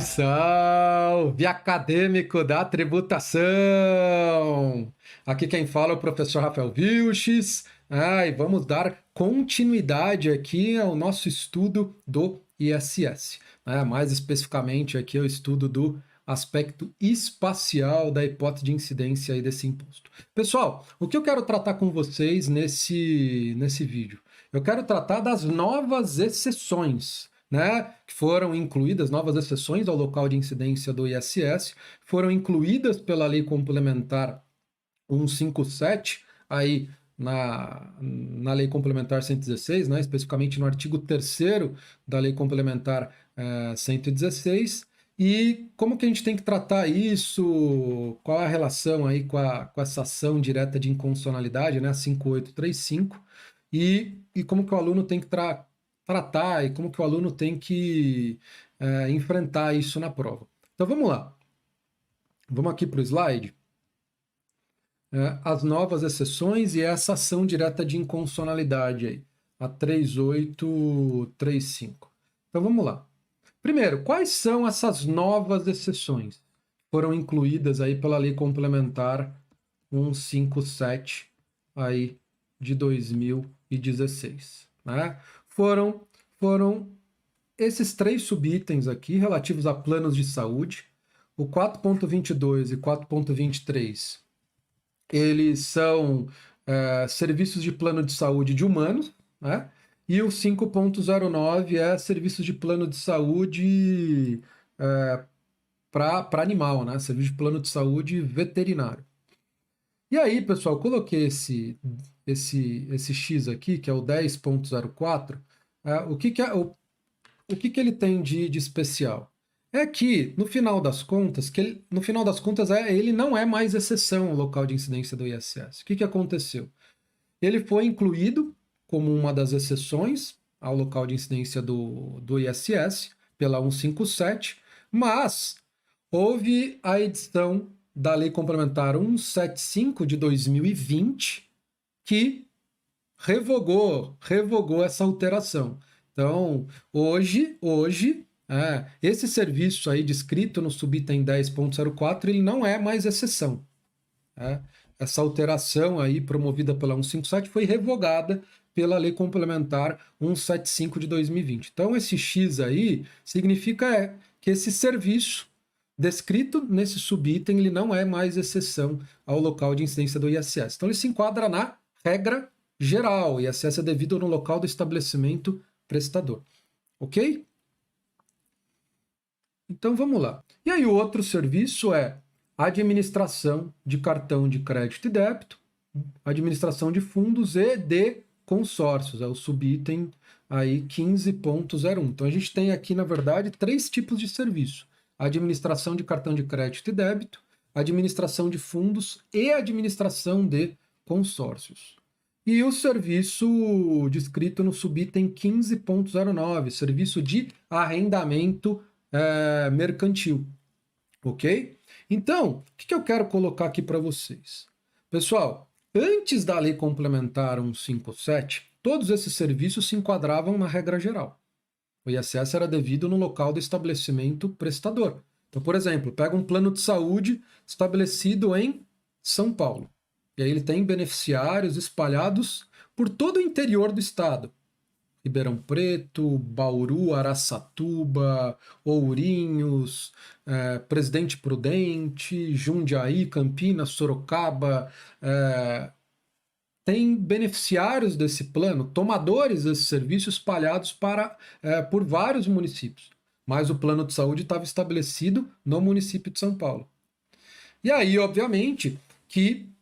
Salve acadêmico da tributação! Aqui quem fala é o professor Rafael Vilches, e vamos dar continuidade aqui ao nosso estudo do ISS, mais especificamente aqui o estudo do aspecto espacial da hipótese de incidência aí desse imposto. Pessoal, o que eu quero tratar com vocês nesse vídeo? Eu quero tratar das novas exceções, que foram incluídas, novas exceções ao local de incidência do ISS, foram incluídas pela Lei Complementar 157, aí na Lei Complementar 116, especificamente no artigo 3º da Lei Complementar 116, e como que a gente tem que tratar isso, qual a relação aí com essa ação direta de inconstitucionalidade, a 5835, e como que o aluno tem que tratar e como que o aluno tem que enfrentar isso na prova. Então vamos lá. Vamos aqui para o slide. As novas exceções e essa ação direta de inconstitucionalidade aí, a 3835. Então vamos lá. Primeiro, quais são essas novas exceções? Foram incluídas aí pela Lei Complementar 157 aí de 2016, Foram esses três subitens aqui relativos a planos de saúde. O 4.22 e 4.23, eles são serviços de plano de saúde de humanos, e o 5.09 é serviços de plano de saúde para animal, serviço de plano de saúde veterinário. E aí, pessoal, eu coloquei esse X aqui, que é o 10.04, o que que ele tem de especial? É que, no final das contas, ele não é mais exceção ao local de incidência do ISS. O que aconteceu? Ele foi incluído como uma das exceções ao local de incidência do ISS, pela 157, mas houve a edição da Lei Complementar 175 de 2020, que revogou essa alteração. Então, hoje esse serviço aí descrito no subitem 10.04, ele não é mais exceção. Essa alteração aí promovida pela 157 foi revogada pela Lei Complementar 175 de 2020. Então, esse X aí significa que esse serviço descrito nesse subitem, ele não é mais exceção ao local de incidência do ISS. Então, ele se enquadra na regra geral. O ISS é devido no local do estabelecimento prestador. Ok? Então, vamos lá. E aí, o outro serviço é administração de cartão de crédito e débito, administração de fundos e de consórcios. É o subitem aí 15.01. Então, a gente tem aqui, na verdade, três tipos de serviço: administração de cartão de crédito e débito, administração de fundos e administração de consórcios. E o serviço descrito no subitem 15.09, serviço de arrendamento mercantil. Ok? Então, o que eu quero colocar aqui para vocês? Pessoal, antes da Lei Complementar 157, todos esses serviços se enquadravam na regra geral. O ISS era devido no local do estabelecimento prestador. Então, por exemplo, pega um plano de saúde estabelecido em São Paulo. E aí ele tem beneficiários espalhados por todo o interior do estado. Ribeirão Preto, Bauru, Araçatuba, Ourinhos, Presidente Prudente, Jundiaí, Campinas, Sorocaba. Tem beneficiários desse plano, tomadores desse serviço espalhados por vários municípios. Mas o plano de saúde estava estabelecido no município de São Paulo. E aí, obviamente, que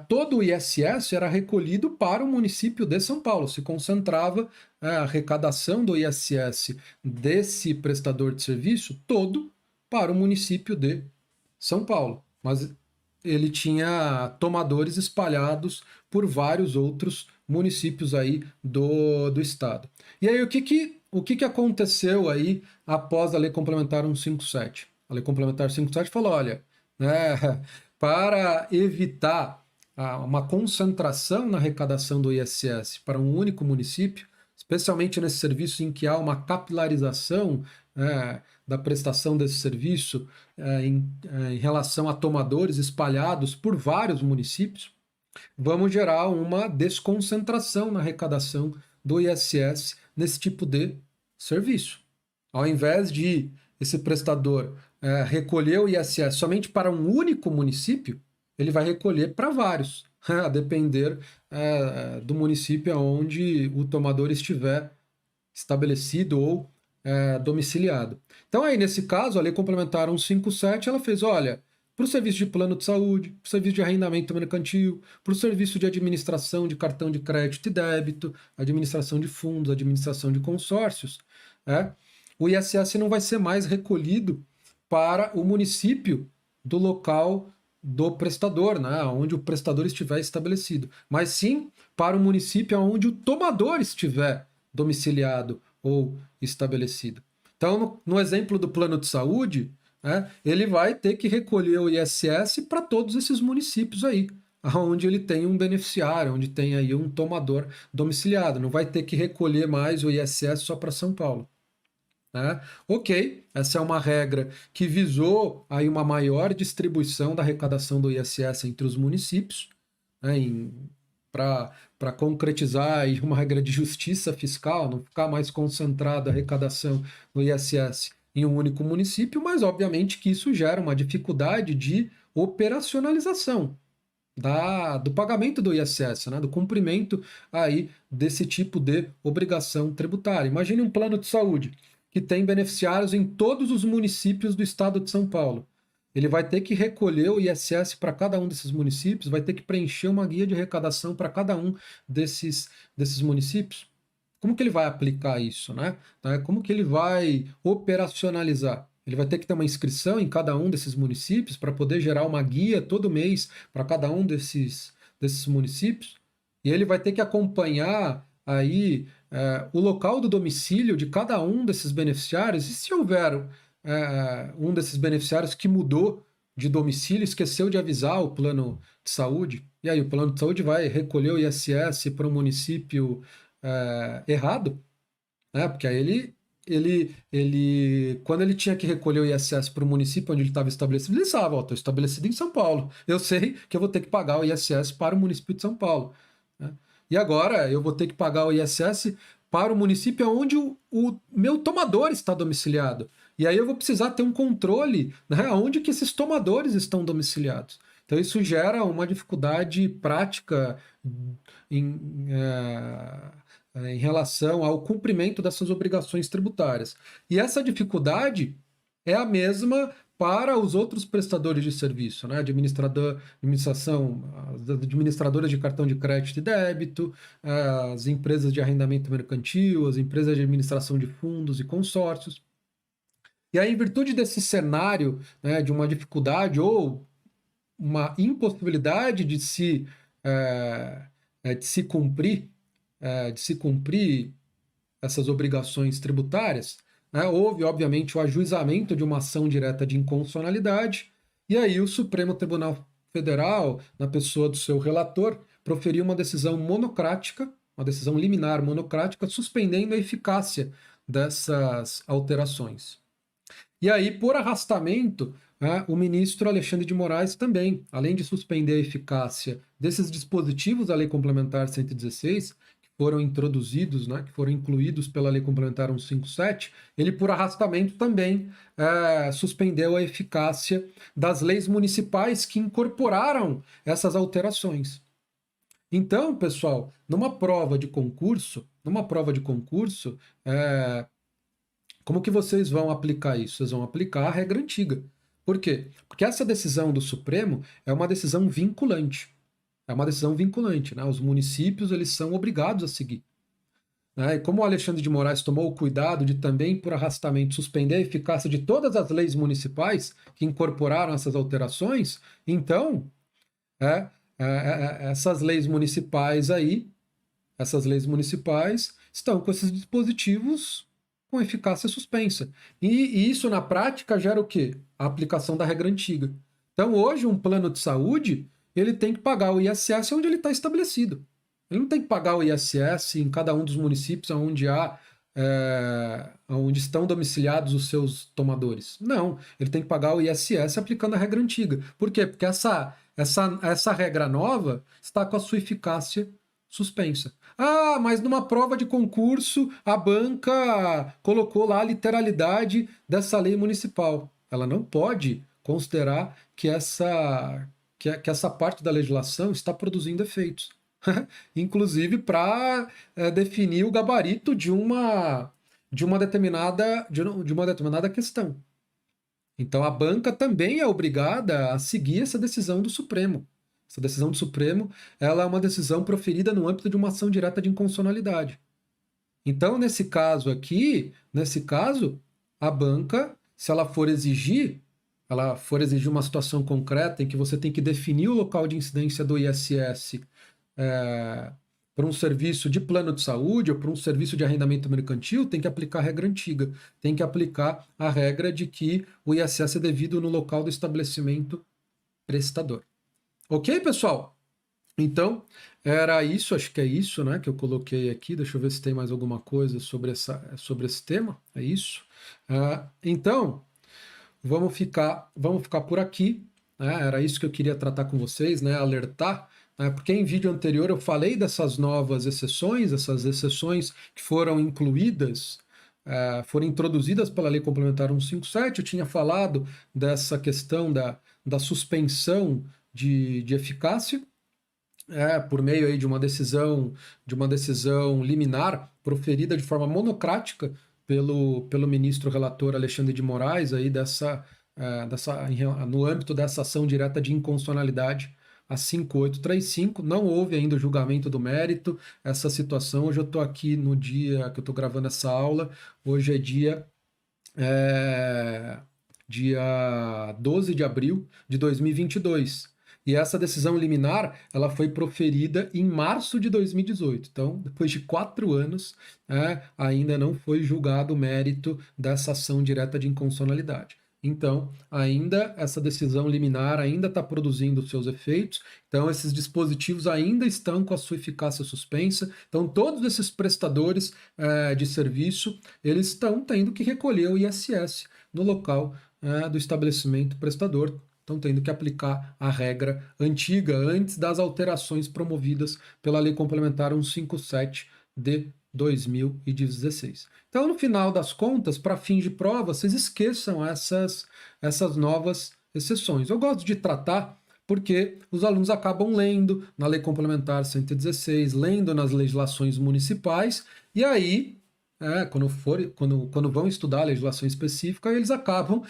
todo o ISS era recolhido para o município de São Paulo. Se concentrava a arrecadação do ISS desse prestador de serviço todo para o município de São Paulo. Mas ele tinha tomadores espalhados por vários outros municípios aí do estado. E aí, o que aconteceu aí após a Lei Complementar 157? A Lei Complementar 157 falou, olha, para evitar uma concentração na arrecadação do ISS para um único município, especialmente nesses serviços em que há uma capilarização da prestação desse serviço em relação a tomadores espalhados por vários municípios, vamos gerar uma desconcentração na arrecadação do ISS nesse tipo de serviço. Ao invés de esse prestador recolher o ISS somente para um único município, ele vai recolher para vários, a depender do município onde o tomador estiver estabelecido ou domiciliado. Então aí, nesse caso, a Lei Complementar 157, ela fez, olha, para o serviço de plano de saúde, para o serviço de arrendamento mercantil, para o serviço de administração de cartão de crédito e débito, administração de fundos, administração de consórcios, o ISS não vai ser mais recolhido para o município do local do prestador, né, onde o prestador estiver estabelecido, mas sim para o município onde o tomador estiver domiciliado ou estabelecido. Então, no exemplo do plano de saúde, ele vai ter que recolher o ISS para todos esses municípios aí, onde ele tem um beneficiário, onde tem aí um tomador domiciliado. Não vai ter que recolher mais o ISS só para São Paulo. Ok, essa é uma regra que visou aí uma maior distribuição da arrecadação do ISS entre os municípios, para concretizar aí uma regra de justiça fiscal, não ficar mais concentrada a arrecadação do ISS em um único município, mas obviamente que isso gera uma dificuldade de operacionalização do pagamento do ISS, do cumprimento aí desse tipo de obrigação tributária. Imagine um plano de saúde que tem beneficiários em todos os municípios do estado de São Paulo. Ele vai ter que recolher o ISS para cada um desses municípios, vai ter que preencher uma guia de arrecadação para cada um desses municípios. Como que ele vai aplicar isso, Como que ele vai operacionalizar? Ele vai ter que ter uma inscrição em cada um desses municípios para poder gerar uma guia todo mês para cada um desses municípios. E ele vai ter que acompanhar aí o local do domicílio de cada um desses beneficiários. E se houver um desses beneficiários que mudou de domicílio, esqueceu de avisar o plano de saúde, e aí o plano de saúde vai recolher o ISS para um município errado, porque aí quando ele tinha que recolher o ISS para o município onde ele estava estabelecido, ele sabia, estou estabelecido em São Paulo, eu sei que eu vou ter que pagar o ISS para o município de São Paulo. E agora eu vou ter que pagar o ISS para o município onde o meu tomador está domiciliado. E aí eu vou precisar ter um controle, onde que esses tomadores estão domiciliados. Então isso gera uma dificuldade prática em relação ao cumprimento dessas obrigações tributárias. E essa dificuldade é a mesma para os outros prestadores de serviço, administradoras de cartão de crédito e débito, as empresas de arrendamento mercantil, as empresas de administração de fundos e consórcios. E aí, em virtude desse cenário, de uma dificuldade ou uma impossibilidade de se cumprir essas obrigações tributárias, houve, obviamente, o ajuizamento de uma ação direta de inconstitucionalidade, e aí o Supremo Tribunal Federal, na pessoa do seu relator, proferiu uma decisão monocrática, uma decisão liminar monocrática, suspendendo a eficácia dessas alterações. E aí, por arrastamento, o ministro Alexandre de Moraes também, além de suspender a eficácia desses dispositivos da Lei Complementar 116, foram introduzidos, que foram incluídos pela Lei Complementar 157, ele, por arrastamento, também suspendeu a eficácia das leis municipais que incorporaram essas alterações. Então, pessoal, numa prova de concurso, como que vocês vão aplicar isso? Vocês vão aplicar a regra antiga. Por quê? Porque essa decisão do Supremo é uma decisão vinculante. Os municípios eles são obrigados a seguir. E como o Alexandre de Moraes tomou o cuidado de também, por arrastamento, suspender a eficácia de todas as leis municipais que incorporaram essas alterações, então, essas leis municipais estão com esses dispositivos com eficácia suspensa. E isso, na prática, gera o quê? A aplicação da regra antiga. Então, hoje, um plano de saúde ele tem que pagar o ISS onde ele está estabelecido. Ele não tem que pagar o ISS em cada um dos municípios onde há onde estão domiciliados os seus tomadores. Não, ele tem que pagar o ISS aplicando a regra antiga. Por quê? Porque essa regra nova está com a sua eficácia suspensa. Ah, mas numa prova de concurso a banca colocou lá a literalidade dessa lei municipal. Ela não pode considerar que essa parte da legislação está produzindo efeitos. Inclusive para definir o gabarito de uma determinada questão. Então a banca também é obrigada a seguir essa decisão do Supremo. Essa decisão do Supremo, ela é uma decisão proferida no âmbito de uma ação direta de inconstitucionalidade. Então, nesse caso, a banca, se ela for exigir uma situação concreta em que você tem que definir o local de incidência do ISS para um serviço de plano de saúde ou para um serviço de arrendamento mercantil, tem que aplicar a regra antiga. Tem que aplicar a regra de que o ISS é devido no local do estabelecimento prestador. Ok, pessoal? Então, era isso, acho que é isso, né, que eu coloquei aqui. Deixa eu ver se tem mais alguma coisa sobre esse tema. É isso. Então, vamos ficar por aqui. Né? Era isso que eu queria tratar com vocês, né, alertar. Porque em vídeo anterior eu falei dessas novas exceções, essas exceções que foram incluídas, foram introduzidas pela Lei Complementar 157. Eu tinha falado dessa questão da suspensão de eficácia, por meio aí de uma decisão liminar proferida de forma monocrática pelo ministro relator Alexandre de Moraes aí no âmbito dessa ação direta de inconstitucionalidade a 5835. Não houve ainda o julgamento do mérito. Essa situação, hoje eu estou aqui no dia que eu estou gravando essa aula, hoje é dia 12 de abril de 2022. E essa decisão liminar, ela foi proferida em março de 2018. Então, depois de 4 anos, ainda não foi julgado o mérito dessa ação direta de inconstitucionalidade. Então, ainda essa decisão liminar ainda está produzindo os seus efeitos. Então, esses dispositivos ainda estão com a sua eficácia suspensa. Então, todos esses prestadores de serviço, eles estão tendo que recolher o ISS no local do estabelecimento prestador. Estão tendo que aplicar a regra antiga antes das alterações promovidas pela Lei Complementar 157 de 2016. Então, no final das contas, para fins de prova, vocês esqueçam essas novas exceções. Eu gosto de tratar porque os alunos acabam lendo na Lei Complementar 116, lendo nas legislações municipais, e aí quando vão estudar a legislação específica, eles acabam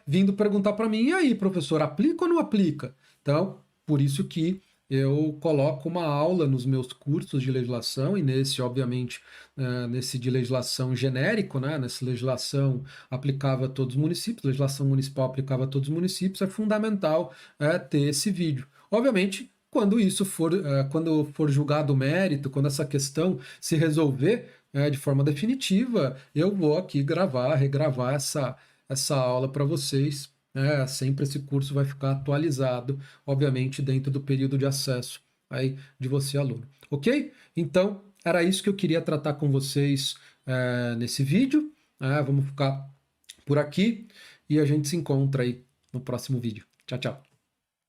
vindo perguntar para mim, e aí, professor, aplica ou não aplica? Então, por isso que eu coloco uma aula nos meus cursos de legislação, e nesse, obviamente, nesse de legislação genérico, né, nessa legislação aplicável a todos os municípios, legislação municipal aplicável a todos os municípios, é fundamental ter esse vídeo. Obviamente, quando for julgado o mérito, quando essa questão se resolver de forma definitiva, eu vou aqui regravar essa aula para vocês. Sempre esse curso vai ficar atualizado, obviamente, dentro do período de acesso aí de você, aluno. Ok? Então, era isso que eu queria tratar com vocês nesse vídeo. Vamos ficar por aqui e a gente se encontra aí no próximo vídeo. Tchau, tchau.